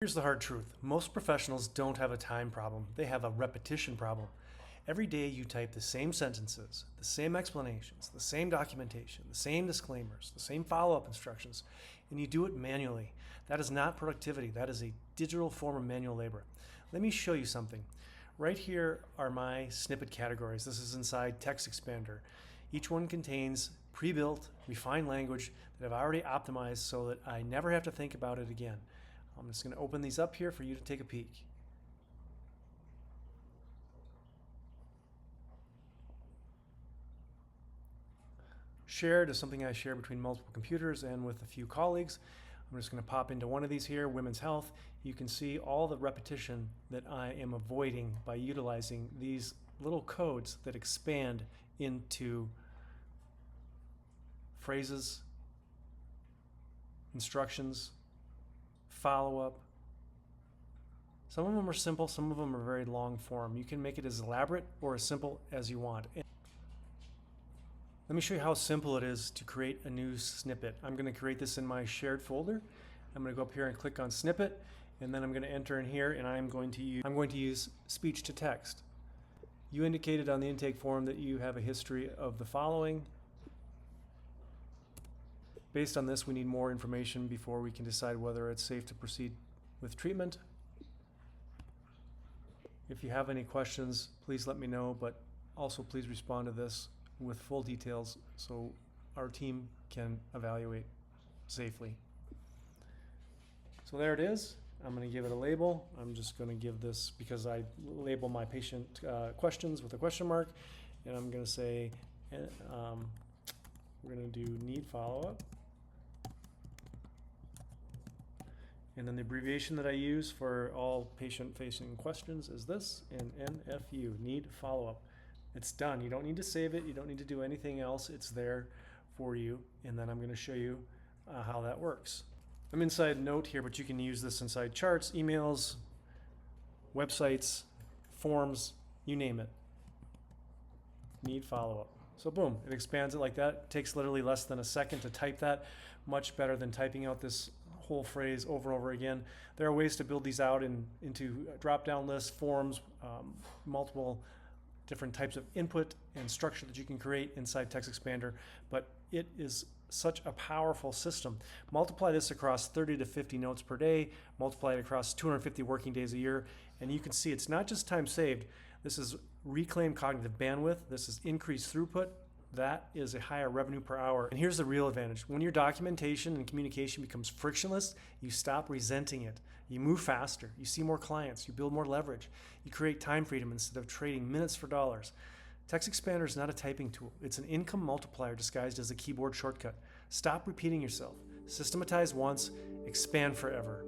Here's the hard truth. Most professionals don't have a time problem. They have a repetition problem. Every day you type the same sentences, the same explanations, the same documentation, the same disclaimers, the same follow-up instructions, and you do it manually. That is not productivity. That is a digital form of manual labor. Let me show you something. Right here are my snippet categories. This is inside TextExpander. Each one contains pre-built, refined language that I've already optimized so that I never have to think about it again. I'm just going to open these up here for you to take a peek. Shared is something I share between multiple computers and with a few colleagues. I'm just going to pop into one of these here, women's health. You can see all the repetition that I am avoiding by utilizing these little codes that expand into phrases, instructions, follow-up. Some of them are simple, some of them are very long form. You can make it as elaborate or as simple as you want. Let me show you how simple it is to create a new snippet. I'm going to create this in my shared folder. I'm going to go up here and click on snippet, and then I'm going to enter in here, and I'm going to use speech to text. You indicated on the intake form that you have a history of the following. Based on this, we need more information before we can decide whether it's safe to proceed with treatment. If you have any questions, please let me know, but also please respond to this with full details so our team can evaluate safely. So there it is. I'm going to give it a label. I'm just going to give this, because I label my patient questions with a question mark, and I'm going to say we're going to do need follow-up. And then the abbreviation that I use for all patient-facing questions is this, NFU, need follow-up. It's done. You don't need to save it. You don't need to do anything else. It's there for you. And then I'm going to show you how that works. I'm inside Note here, but you can use this inside charts, emails, websites, forms, you name it. Need follow-up. So boom, it expands it like that. It takes literally less than a second to type that. Much better than typing out this whole phrase over and over again. There are ways to build these out into drop-down lists, forms, multiple different types of input and structure that you can create inside TextExpander, but it is such a powerful system. Multiply this across 30 to 50 notes per day, multiply it across 250 working days a year, and you can see it's not just time saved. This is reclaimed cognitive bandwidth. This is increased throughput. That is a higher revenue per hour. And here's the real advantage. When your documentation and communication becomes frictionless, you stop resenting it. You move faster. You see more clients. You build more leverage. You create time freedom instead of trading minutes for dollars. TextExpander is not a typing tool. It's an income multiplier disguised as a keyboard shortcut. Stop repeating yourself. Systematize once, expand forever.